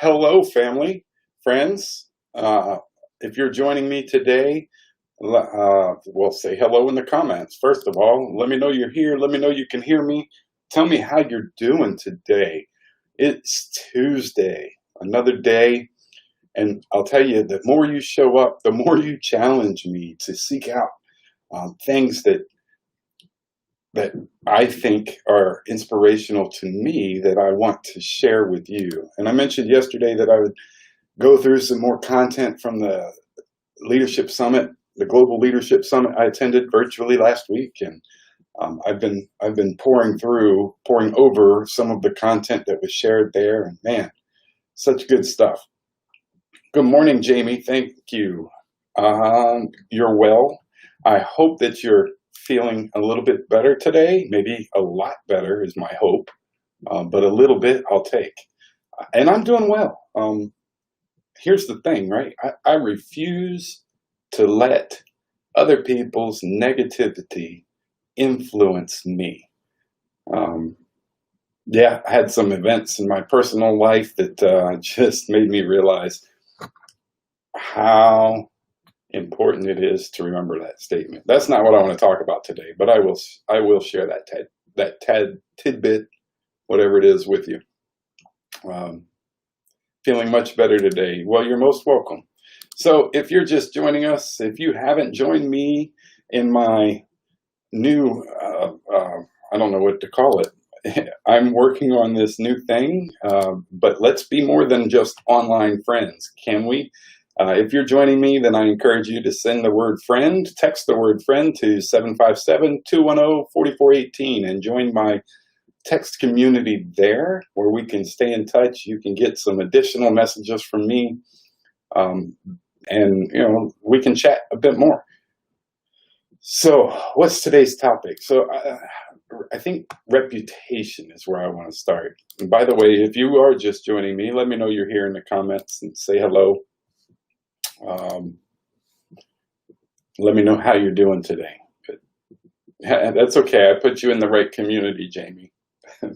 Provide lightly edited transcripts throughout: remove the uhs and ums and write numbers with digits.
Hello, family, friends. If you're joining me today, we'll say hello in the comments. First of all, let me know you're here. Let me know you can hear me. Tell me how you're doing today. It's Tuesday, another day. And I'll tell you, the more you show up, the more you challenge me to seek out things that I think are inspirational to me that I want to share with you. And I mentioned yesterday that I would go through some more content from the Leadership Summit, the Global Leadership Summit I attended virtually last week. And I've been pouring over some of the content that was shared there. And man, such good stuff. Good morning, Jamie. Thank you. You're well. I hope that you're feeling a little bit better today. Maybe a lot better is my hope, but a little bit I'll take. And I'm doing well. Here's the thing, right? I refuse to let other people's negativity influence me. I had some events in my personal life that just made me realize how important it is to remember that statement. That's not what I want to talk about today, but I will share that tidbit, whatever it is, with you. Feeling much better today. Well, you're most welcome. So if you're just joining us, if you haven't joined me in my new, I don't know what to call it. I'm working on this new thing, but let's be more than just online friends, can we? If you're joining me, then I encourage you to send the word friend, text the word friend to 757-210-4418 and join my text community there where we can stay in touch. You can get some additional messages from me, and we can chat a bit more. So what's today's topic? So I think reputation is where I want to start. And by the way, if you are just joining me, let me know you're here in the comments and say hello. Let me know how you're doing today. That's okay. I put you in the right community, Jamie.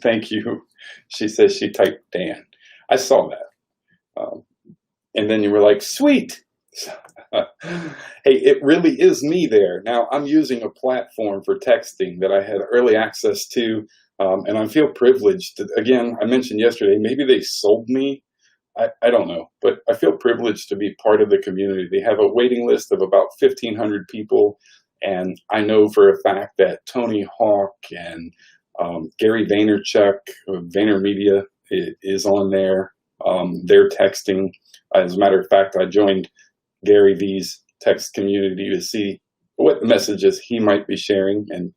Thank you. She says she typed Dan. I saw that. And then you were like, sweet. Hey, it really is me there. Now, I'm using a platform for texting that I had early access to, and I feel privileged. Again, I mentioned yesterday, maybe they sold me. I don't know, but I feel privileged to be part of the community. They have a waiting list of about 1,500 people, and I know for a fact that Tony Hawk and Gary Vaynerchuk, VaynerMedia, is on there. They're texting. As a matter of fact, I joined Gary V's text community to see what messages he might be sharing. And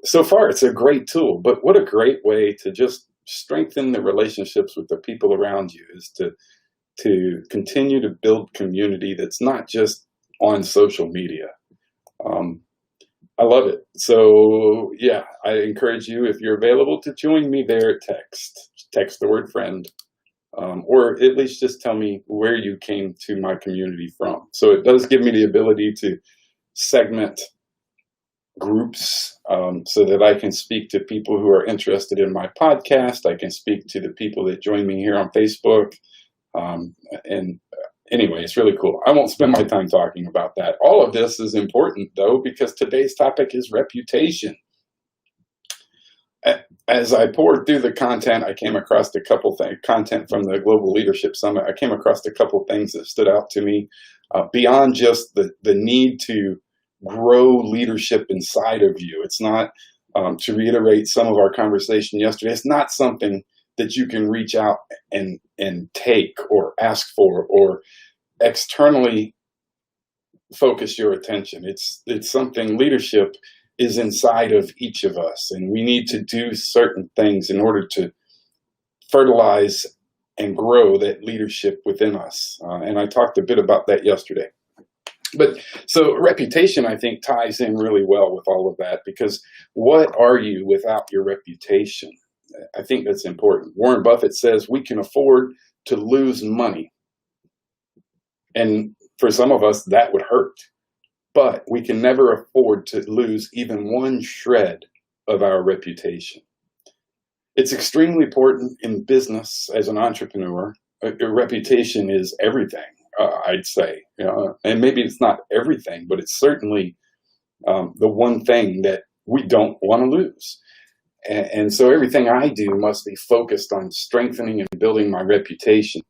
so far, it's a great tool, but what a great way to just strengthen the relationships with the people around you is to continue to build community that's not just on social media. I love it. So yeah, I encourage you, if you're available, to join me there. Text the word friend, or at least just tell me where you came to my community from. So it does give me the ability to segment groups, so that I can speak to people who are interested in my podcast. I can speak to the people that join me here on Facebook. And anyway, it's really cool. I won't spend my time talking about that. All of this is important, though, because today's topic is reputation. As I poured through the content, I came across a couple things, content from the Global Leadership Summit. I came across a couple things that stood out to me, beyond just the need to grow leadership inside of you. It's not, to reiterate some of our conversation yesterday, it's not something that you can reach out and take or ask for or externally focus your attention. It's something, leadership is inside of each of us, and we need to do certain things in order to fertilize and grow that leadership within us. And I talked a bit about that yesterday. But so reputation, I think, ties in really well with all of that, because what are you without your reputation? I think that's important. Warren Buffett says we can afford to lose money. And for some of us, that would hurt. But we can never afford to lose even one shred of our reputation. It's extremely important in business as an entrepreneur. Your reputation is everything, I'd say. And maybe it's not everything, but it's certainly the one thing that we don't want to lose. And so everything I do must be focused on strengthening and building my reputation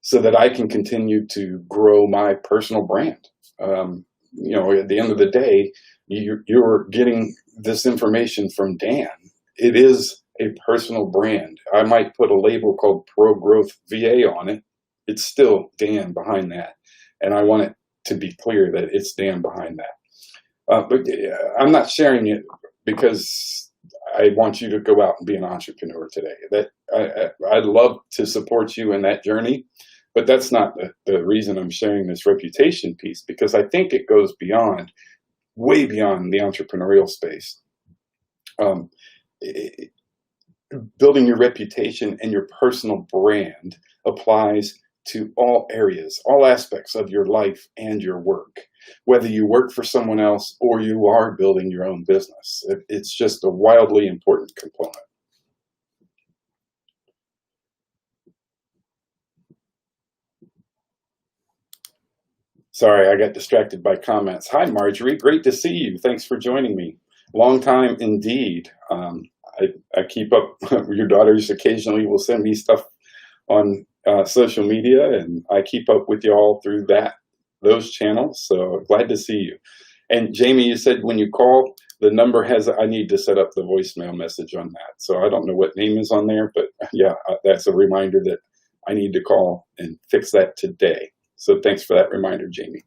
so that I can continue to grow my personal brand. At the end of the day, you're getting this information from Dan. It is a personal brand. I might put a label called Pro Growth VA on it. It's still Dan behind that. And I want it to be clear that it's Dan behind that. But I'm not sharing it because I want you to go out and be an entrepreneur today. That I'd love to support you in that journey, but that's not the reason I'm sharing this reputation piece, because I think it goes beyond, way beyond the entrepreneurial space. Building your reputation and your personal brand applies to all areas, all aspects of your life and your work, whether you work for someone else or you are building your own business. It's just a wildly important component. Sorry, I got distracted by comments. Hi, Marjorie. Great to see you. Thanks for joining me. Long time indeed. I keep up. Your daughters occasionally will send me stuff on social media, and I keep up with y'all through those channels. So glad to see you. And Jamie, you said when you call, the number has, I need to set up the voicemail message on that. So I don't know what name is on there, but yeah, that's a reminder that I need to call and fix that today. So thanks for that reminder, Jamie.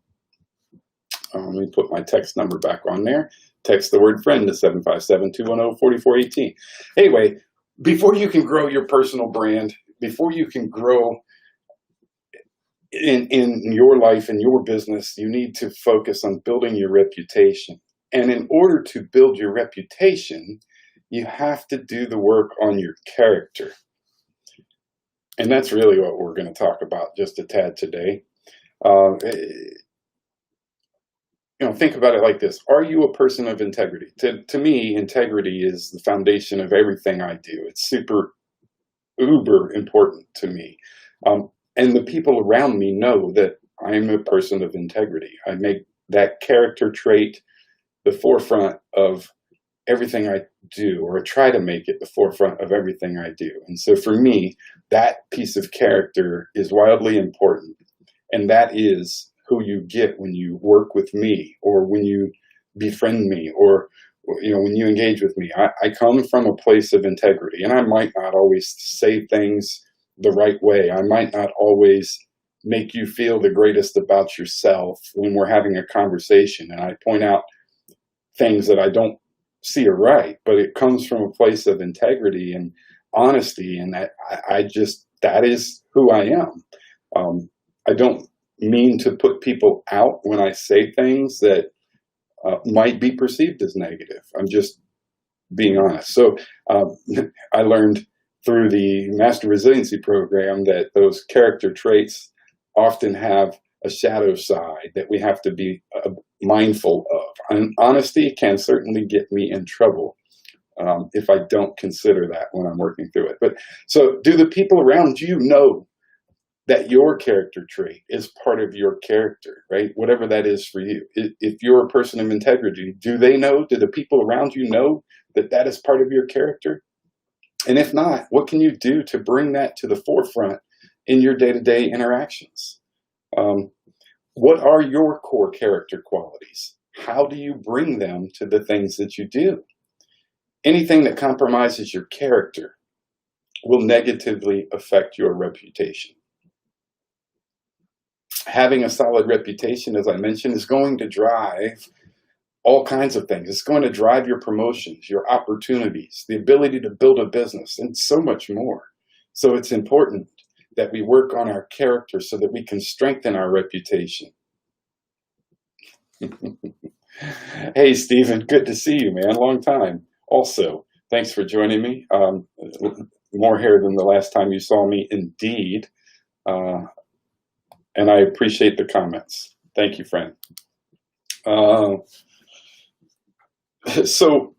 Let me put my text number back on there. Text the word friend to 757-210-4418. Anyway, before you can grow your personal brand, before you can grow in your life and your business, you need to focus on building your reputation. And in order to build your reputation, you have to do the work on your character. And that's really what we're going to talk about just a tad today. Think about it like this. Are you a person of integrity? To me, integrity is the foundation of everything I do. It's super, uber important to me. And the people around me know that I'm a person of integrity. I make that character trait the forefront of everything I do, or I try to make it the forefront of everything I do. And so for me, that piece of character is wildly important. And that is who you get when you work with me, or when you befriend me, or when you engage with me. I come from a place of integrity, and I might not always say things the right way. I might not always make you feel the greatest about yourself when we're having a conversation, and I point out things that I don't see are right, but it comes from a place of integrity and honesty, and that is who I am. I don't mean to put people out when I say things that might be perceived as negative. I'm just being honest. So I learned through the Master Resiliency Program that those character traits often have a shadow side that we have to be mindful of. And honesty can certainly get me in trouble if I don't consider that when I'm working through it. But so do the people around you know that your character trait is part of your character, right? Whatever that is for you. If you're a person of integrity, do they know? Do the people around you know that that is part of your character? And if not, what can you do to bring that to the forefront in your day-to-day interactions? What are your core character qualities? How do you bring them to the things that you do? Anything that compromises your character will negatively affect your reputation. Having a solid reputation, as I mentioned, is going to drive all kinds of things. It's going to drive your promotions, your opportunities, the ability to build a business, and so much more. So it's important that we work on our character so that we can strengthen our reputation. Hey, Stephen, good to see you, man. Long time. Also, thanks for joining me. More hair than the last time you saw me, indeed. And I appreciate the comments. Thank you, friend. So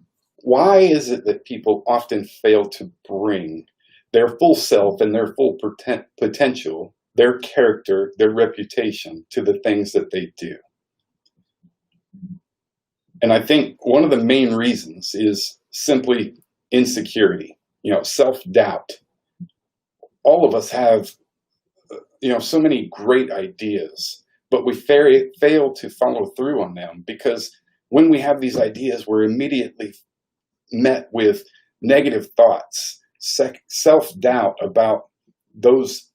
Why is it that people often fail to bring their full self and their full potential, their character, their reputation to the things that they do? And I think one of the main reasons is simply insecurity, self-doubt. All of us have, so many great ideas, but we fail to follow through on them, because when we have these ideas, we're immediately met with negative thoughts, self-doubt about those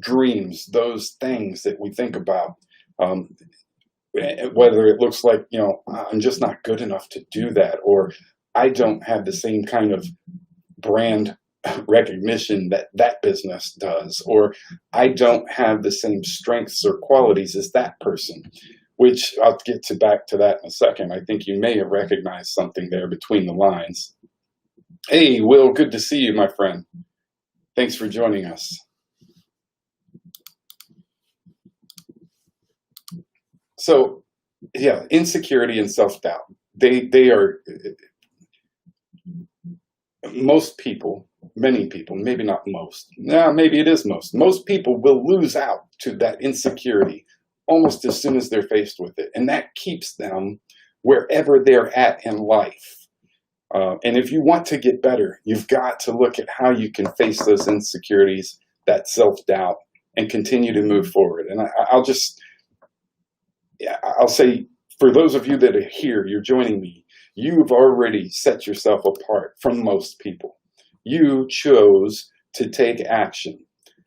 dreams, those things that we think about. Whether it looks like, I'm just not good enough to do that, or I don't have the same kind of brand recognition that that business does, or I don't have the same strengths or qualities as that person, which I'll get back to that in a second. I think you may have recognized something there between the lines. Hey, Will, good to see you, my friend. Thanks for joining us. So, yeah, insecurity and self-doubt. They are, most people, many people, maybe not most, maybe it is most people will lose out to that insecurity almost as soon as they're faced with it. And that keeps them wherever they're at in life. And if you want to get better, you've got to look at how you can face those insecurities, that self-doubt, and continue to move forward. And I'll say, for those of you that are here, you're joining me, you've already set yourself apart from most people. You chose to take action,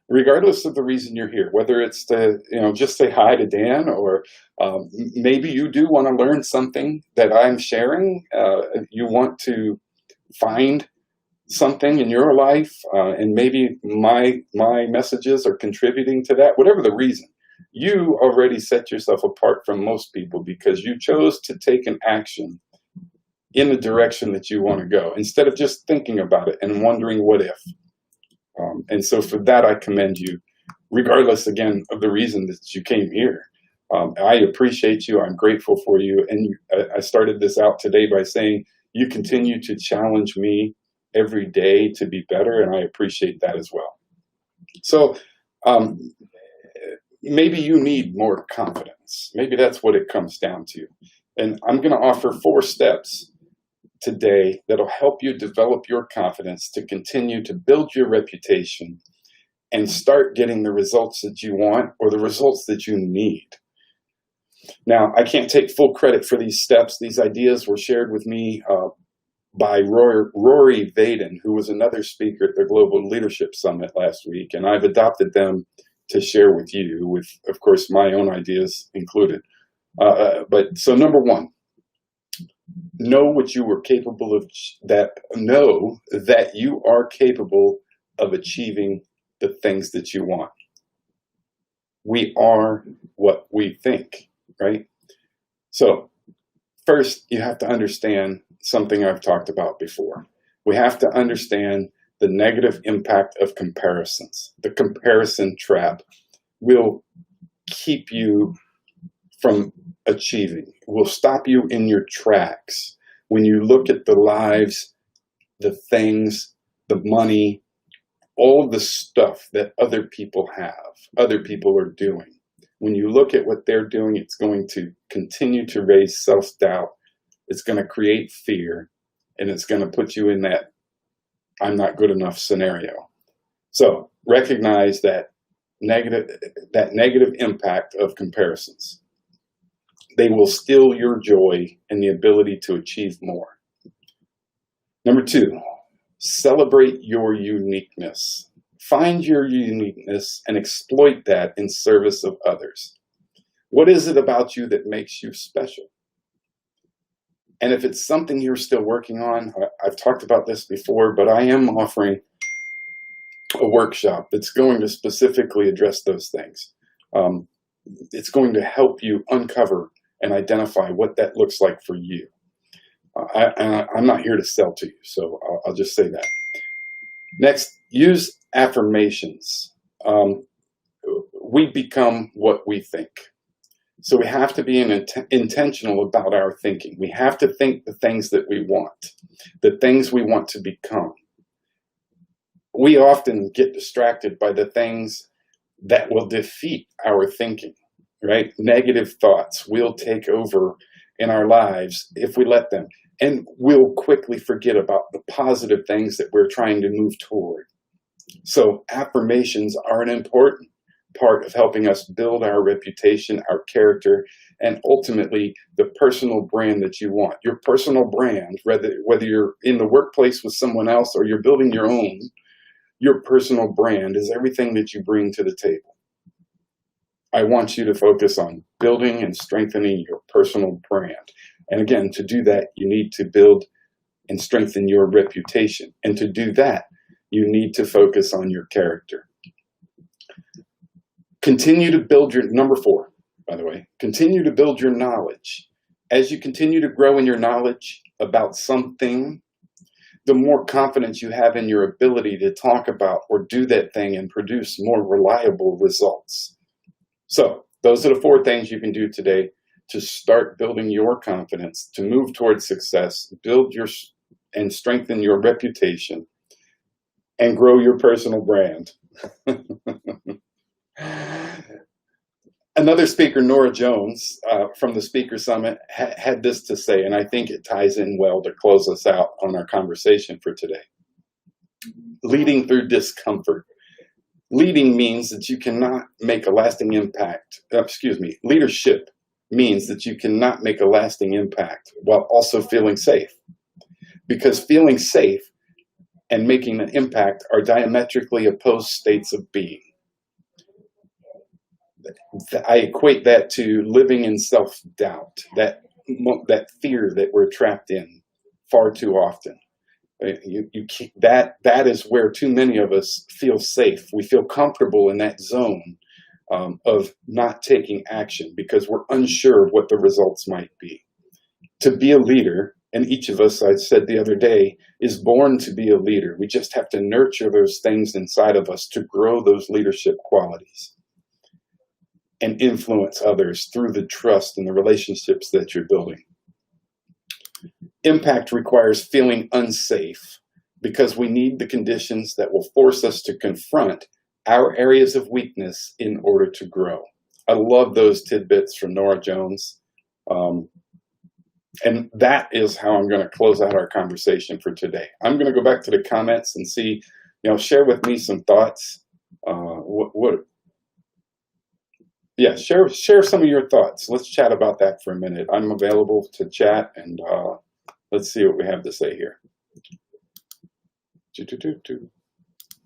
regardless of the reason you're here, whether it's to, just say hi to Dan, or maybe you do want to learn something that I'm sharing. You want to find something in your life, and maybe my messages are contributing to that, whatever the reason. You already set yourself apart from most people because you chose to take an action in the direction that you want to go, instead of just thinking about it and wondering what if. And so for that, I commend you, regardless, again, of the reason that you came here. I appreciate you. I'm grateful for you. And I started this out today by saying you continue to challenge me every day to be better, and I appreciate that as well. So maybe you need more confidence. Maybe that's what it comes down to. And I'm going to offer 4 steps today that'll help you develop your confidence to continue to build your reputation and start getting the results that you want, or the results that you need. Now, I can't take full credit for these steps. These ideas were shared with me by Rory Vaden, who was another speaker at the Global Leadership Summit last week, and I've adopted them to share with you, with, of course, my own ideas included. But so number 1, know what you were capable of, know that you are capable of achieving the things that you want. We are what we think, right? So first, you have to understand something I've talked about before. We have to understand the negative impact of comparisons. The comparison trap will keep you from achieving, will stop you in your tracks when you look at the lives, the things, the money, all the stuff that other people have, other people are doing. When you look at what they're doing, it's going to continue to raise self-doubt. It's going to create fear, and it's going to put you in that I'm not good enough scenario. So recognize that negative impact of comparisons. They will steal your joy and the ability to achieve more. Number 2, celebrate your uniqueness. Find your uniqueness and exploit that in service of others. What is it about you that makes you special? And if it's something you're still working on, I've talked about this before, but I am offering a workshop that's going to specifically address those things. It's going to help you uncover and identify what that looks like for you. I'm not here to sell to you, so I'll just say that. Next, use affirmations. We become what we think. So we have to be intentional about our thinking. We have to think the things that we want, the things we want to become. We often get distracted by the things that will defeat our thinking, right? Negative thoughts will take over in our lives if we let them. And we'll quickly forget about the positive things that we're trying to move toward. So affirmations are an important part of helping us build our reputation, our character, and ultimately the personal brand that you want. Your personal brand, whether you're in the workplace with someone else or you're building your own, your personal brand is everything that you bring to the table. I want you to focus on building and strengthening your personal brand. And again, to do that, you need to build and strengthen your reputation. And to do that, you need to focus on your character. Continue to build your, number 4, by the way, continue to build your knowledge. As you continue to grow in your knowledge about something, the more confidence you have in your ability to talk about or do that thing and produce more reliable results. So those are the 4 things you can do today to start building your confidence, to move towards success, build your and strengthen your reputation, and grow your personal brand. Another speaker, Nora Jones, from the Speaker Summit, had this to say, and I think it ties in well to close us out on our conversation for today. Leading through discomfort. Leading means that you cannot make a lasting impact. Leadership means that you cannot make a lasting impact while also feeling safe. Because feeling safe and making an impact are diametrically opposed states of being. I equate that to living in self-doubt, that fear that we're trapped in far too often. That is where too many of us feel safe. We feel comfortable in that zone of not taking action because we're unsure of what the results might be. To be a leader, and each of us, I said the other day, is born to be a leader. We just have to nurture those things inside of us to grow those leadership qualities and influence others through the trust and the relationships that you're building. Impact requires feeling unsafe because we need the conditions that will force us to confront our areas of weakness in order to grow. I love those tidbits from Nora Jones. And that is how I'm going to close out our conversation for today. I'm going to go back to the comments and see, share with me some thoughts. Share some of your thoughts. Let's chat about that for a minute. I'm available to chat, and let's see what we have to say here.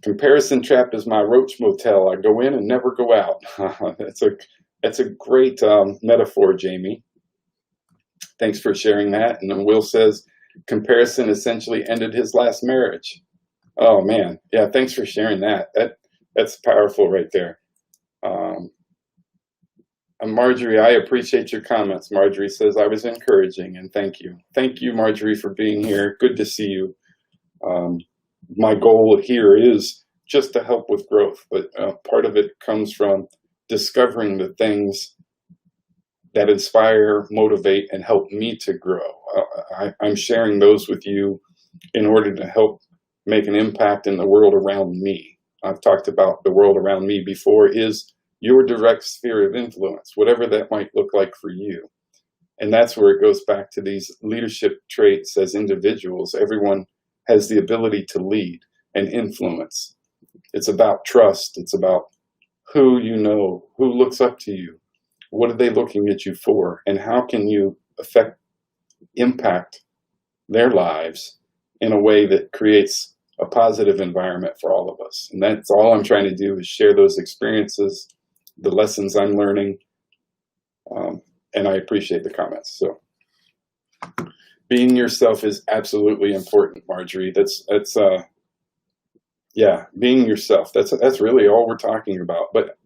Comparison trap is my roach motel. I go in and never go out. That's a great metaphor, Jamie. Thanks for sharing that. And then Will says, comparison essentially ended his last marriage. Oh man, yeah. Thanks for sharing that. That's powerful right there. Marjorie, I appreciate your comments. Marjorie says, I was encouraging, and thank you. Thank you, Marjorie, for being here. Good to see you. My goal here is just to help with growth, but part of it comes from discovering the things that inspire, motivate, and help me to grow. I'm sharing those with you in order to help make an impact in the world around me. I've talked about the world around me before is your direct sphere of influence, whatever that might look like for you. And that's where it goes back to these leadership traits as individuals. Everyone has the ability to lead and influence. It's about trust. It's about who you know, who looks up to you. What are they looking at you for? And how can you impact their lives in a way that creates a positive environment for all of us? And that's all I'm trying to do is share those experiences, the lessons I'm learning, and I appreciate the comments. So being yourself is absolutely important, Marjorie. Being yourself. That's really all we're talking about. But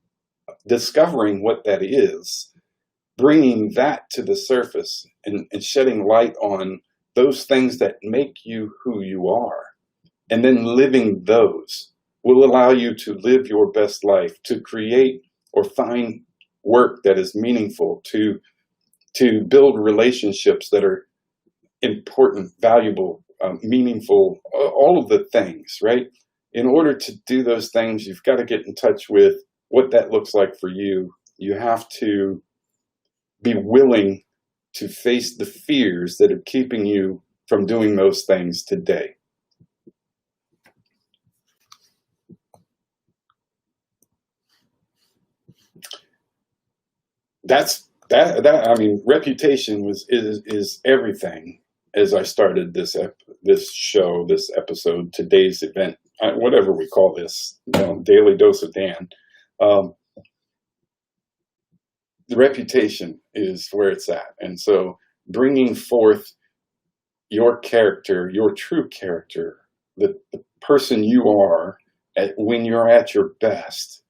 discovering what that is, bringing that to the surface and shedding light on those things that make you who you are, and then living those will allow you to live your best life, to create or find work that is meaningful, to build relationships that are important, valuable, meaningful, all of the things, right? In order to do those things, you've got to get in touch with what that looks like for you. You have to be willing to face the fears that are keeping you from doing those things today. I mean, reputation is everything. As I started this episode, today's event, whatever we call this, Daily Dose of Dan, the reputation is where it's at. And so bringing forth your character, your true character, the person you are when you're at your best,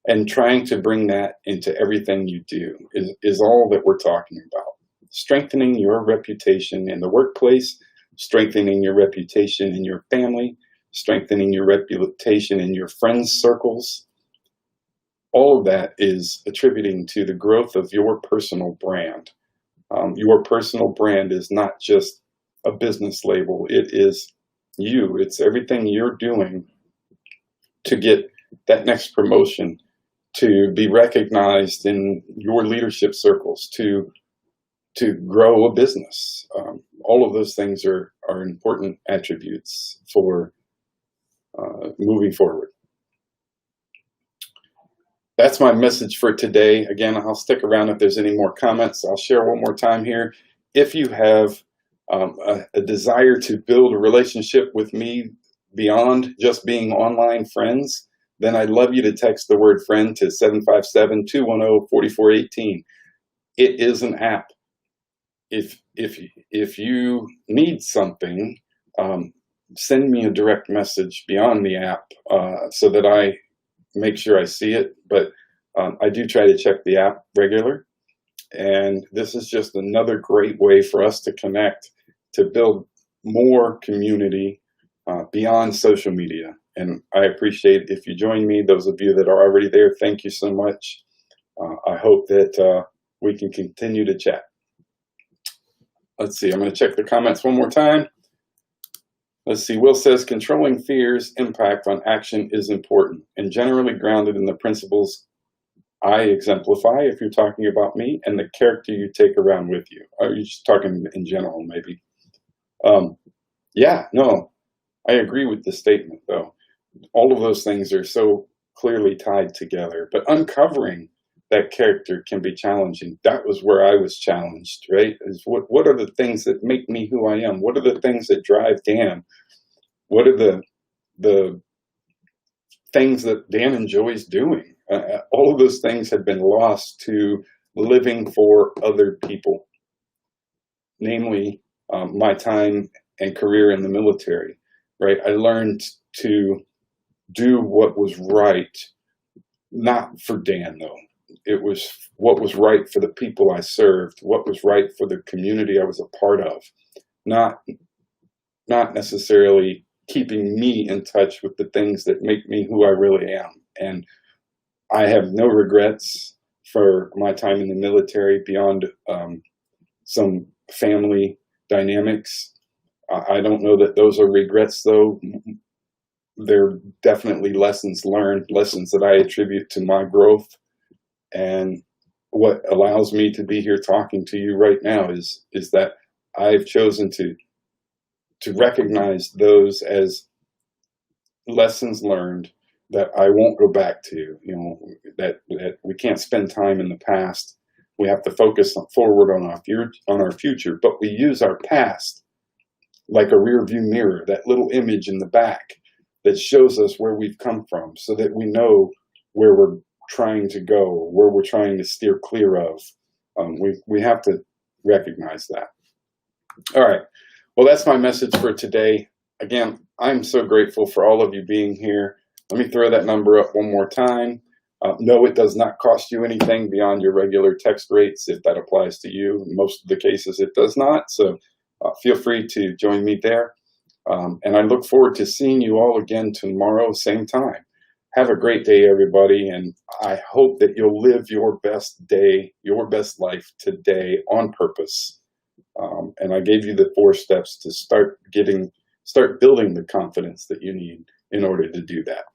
and trying to bring that into everything you do is all that we're talking about. Strengthening your reputation in the workplace, strengthening your reputation in your family, strengthening your reputation in your friends' circles. All of that is attributing to the growth of your personal brand. Your personal brand is not just a business label. It is you. It's everything you're doing to get that next promotion, to be recognized in your leadership circles, to grow a business. All of those things are important attributes for moving forward. That's my message for today. Again, I'll stick around if there's any more comments. I'll share one more time here. If you have a desire to build a relationship with me beyond just being online friends, then I'd love you to text the word friend to 757-210-4418. It is an app. If you need something, send me a direct message beyond the app so that I make sure I see it. But I do try to check the app regular. And this is just another great way for us to connect, to build more community beyond social media. And I appreciate if you join me. Those of you that are already there, thank you so much. I hope that we can continue to chat. Let's see, I'm going to check the comments one more time. Let's see, Will says, controlling fear's impact on action is important and generally grounded in the principles I exemplify, if you're talking about me, and the character you take around with you. Are you just talking in general, maybe? Yeah, no, I agree with the statement, though. All of those things are so clearly tied together, but uncovering that character can be challenging. That was where I was challenged, right? Is what are the things that make me who I am? What are the things that drive Dan? What are the things that Dan enjoys doing? All of those things had been lost to living for other people, namely my time and career in the military, right? I learned to do what was right, not for Dan, though. It was what was right for the people I served, what was right for the community I was a part of, not necessarily keeping me in touch with the things that make me who I really am. And I have no regrets for my time in the military beyond some family dynamics. I don't know that those are regrets, though. They're definitely lessons learned, lessons that I attribute to my growth. And what allows me to be here talking to you right now is that I've chosen to recognize those as lessons learned that I won't go back to, that we can't spend time in the past. We have to focus forward on our future, but we use our past like a rear view mirror, that little image in the back that shows us where we've come from so that we know where we're trying to go, where we're trying to steer clear of. We have to recognize that. All right. Well, that's my message for today. Again, I'm so grateful for all of you being here. Let me throw that number up one more time. No, it does not cost you anything beyond your regular text rates, if that applies to you. In most of the cases, it does not. So feel free to join me there. And I look forward to seeing you all again tomorrow, same time. Have a great day, everybody, and I hope that you'll live your best day, your best life today on purpose. And I gave you the 4 steps to start building the confidence that you need in order to do that.